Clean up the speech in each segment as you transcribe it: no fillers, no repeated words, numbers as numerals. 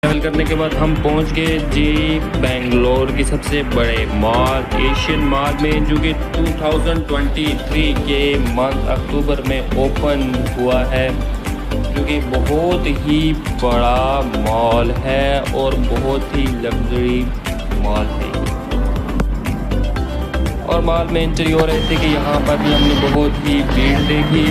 Travel करने के बाद हम पहुंच गए जी बेंगलोर की सबसे बड़े मॉल एशियन मॉल में, जो कि 2023 के मंथ अक्टूबर में ओपन हुआ है, जो कि बहुत ही बड़ा मॉल है और बहुत ही लग्जरी मॉल है। और मॉल में एंट्री हो रहे थे कि यहाँ पर भी हमने बहुत ही भीड़ देखी।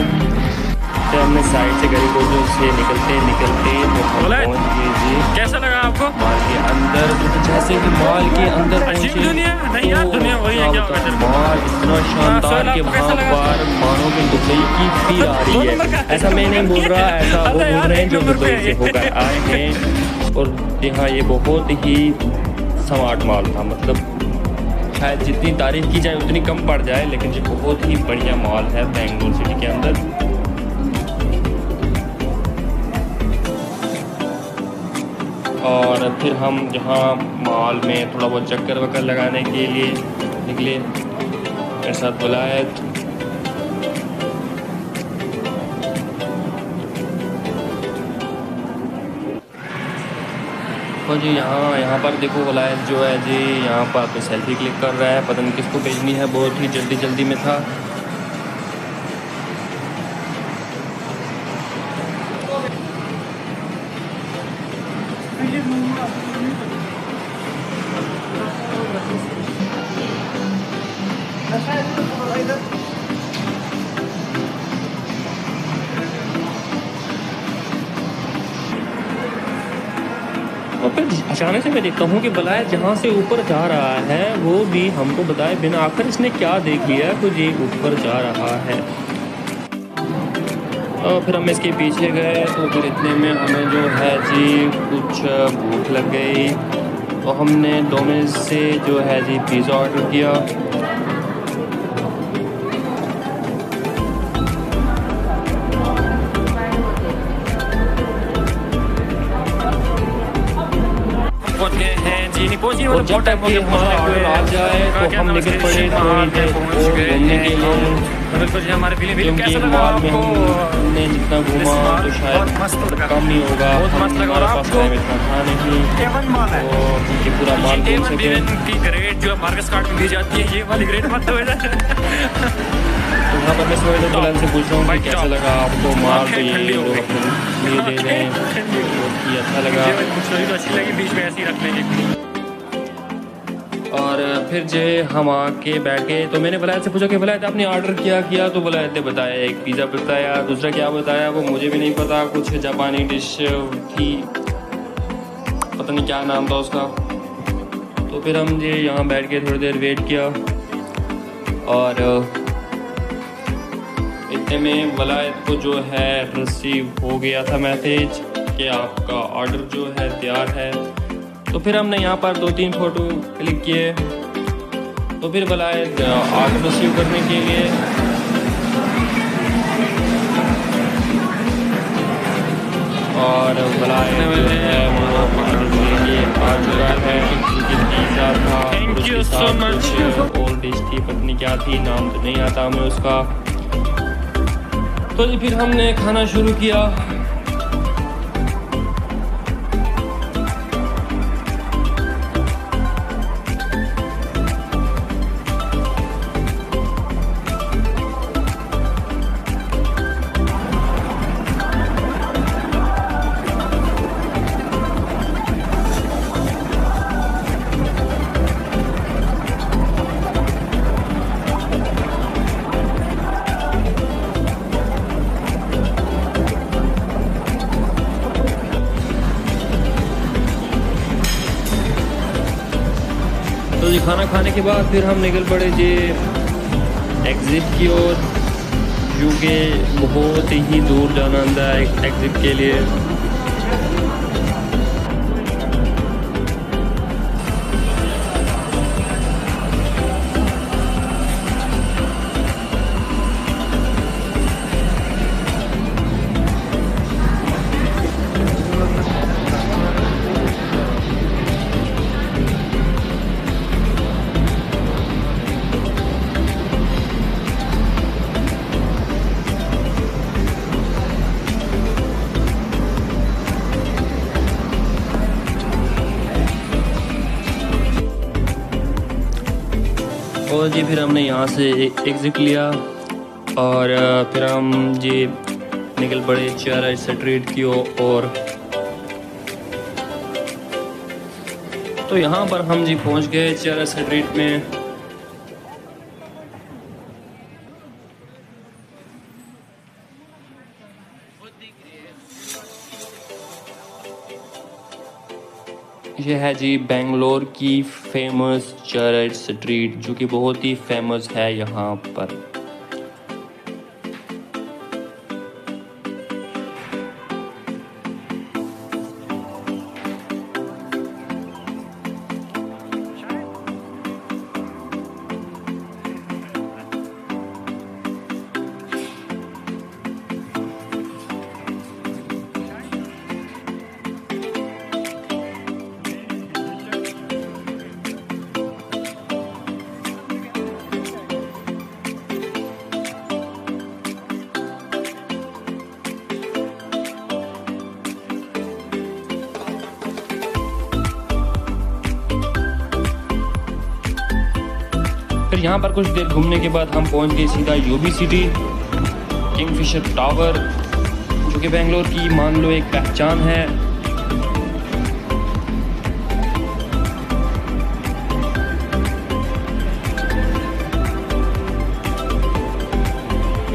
तो हमने साइड से गली कोचों से निकलते तो हम पहुँच गए जी। कैसा लगा आपको मॉल के अंदर? तो जैसे कि मॉल के अंदर अजीब दुनिया नहीं यार, दुनिया वही है। क्या होगा मॉल इतना शानदार कि वहाँ पर मानो कि दुबई की फील आ रही है। ऐसा मैं नहीं बोल रहा, ऐसा वो बोल रहे हैं जो दुबई से होकर आए हैं। और यहाँ ये बहुत ही स्मार्ट मॉल था, मतलब शायद जितनी तारीफ की जाए उतनी कम पड़ जाए, लेकिन ये बहुत ही बढ़िया मॉल है बेंगलोर सिटी के अंदर। और फिर हम जहाँ मॉल में थोड़ा बहुत चक्कर वक्कर लगाने के लिए निकले, मेरे साथ विलायत। और जी यहाँ पर देखो विलायत जो है जी, यहाँ पर तो सेल्फी क्लिक कर रहा है, पता नहीं किसको भेजनी है, बहुत ही जल्दी में था। और फिर अचानक से मैं देखता हूँ कि विलायत जहाँ से ऊपर जा रहा है वो भी हमको बताए बिना आखिर इसने क्या देख लिया कुछ ये ऊपर जा रहा है। और फिर हम इसके पीछे गए तो फिर इतने में हमें जो है जी कुछ भूख लग गई, तो हमने डोमिनोज से जो है जी पिज़्ज़ा ऑर्डर किया। और जब तक कि हमारा ऑर्डर आ जाए तो हम निकल पड़े थोड़ी देर और घूमने के लिए, क्योंकि मॉल में हमने जितना घूमा तो शायद कम ही होगा, हमारे पास टाइम इतना था नहीं तो ये पूरा मॉल घूम सके। ग्रेड जो मार्केट कार्ड में दी जाती है, ये वाली ग्रेड मत दो इधर। तो यहाँ पर मैं सोए तो से पूछ रहा हूँ कि कैसा लगा आपको मॉल, तो ये लोग अपने लिए दे रहे हैं, बहुत ही अच्छा लगा। अच्छी लगी, बीच में ऐसी रख लेंगे। और फिर जो हम आके बैठ गए तो मैंने विलायत से पूछा कि विलायत आपने ऑर्डर किया तो विलायत ने बताया एक पिज़्ज़ा बताया, दूसरा क्या बताया वो मुझे भी नहीं पता, कुछ जापानी डिश थी, पता नहीं क्या नाम था उसका। तो फिर हम जो यहाँ बैठ के थोड़ी देर वेट किया और इतने में विलायत को जो है रिसीव हो गया था मैसेज कि आपका ऑर्डर जो है तैयार है। तो फिर हमने यहाँ पर 2-3 फ़ोटो क्लिक किए, तो फिर विलायत ऑर्डर रिसीव करने के लिए और विलायत जो है वो ऑर्डर के लिए आ चुका है, क्योंकि पिज़्ज़ा था और उसके साथ कुछ और डिश थी, पत्नी क्या थी नाम तो नहीं आता हमें उसका। तो फिर हमने खाना शुरू किया। तो जी खाना खाने के बाद फिर हम निकल पड़े जी एग्ज़िट की ओर, जो कि बहुत ही दूर जाना था एग्ज़िट के लिए। जी फिर हमने यहाँ से एग्ज़िट लिया और फिर हम जी निकल पड़े चर्च स्ट्रीट की ओर। तो यहाँ पर हम जी पहुँच गए चर्च स्ट्रीट में। यह है जी बेंगलोर की फेमस चर्च स्ट्रीट, जो कि बहुत ही फेमस है यहाँ पर। फिर यहाँ पर कुछ देर घूमने के बाद हम पहुँच गए सीधा यूबी सिटी, किंगफिशर टावर, जो कि बेंगलोर की मान लो एक पहचान है।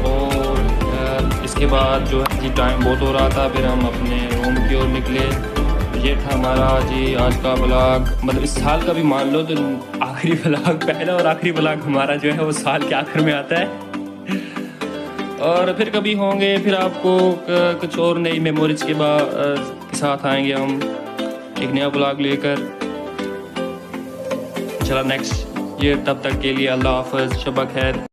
और इसके बाद जो है जी टाइम बहुत हो रहा था, फिर हम अपने रूम की ओर निकले। ये था हमारा जी आज का व्लॉग, मतलब इस साल का भी मान लो तो आखिरी व्लॉग, पहला और आखिरी व्लॉग हमारा जो है वो साल के आखिर में आता है। और फिर कभी होंगे, फिर आपको कुछ और नई मेमोरीज के साथ आएंगे हम एक नया व्लॉग लेकर। चला नेक्स्ट ईयर, तब तक के लिए अल्लाह हाफ़िज़, शब खैर।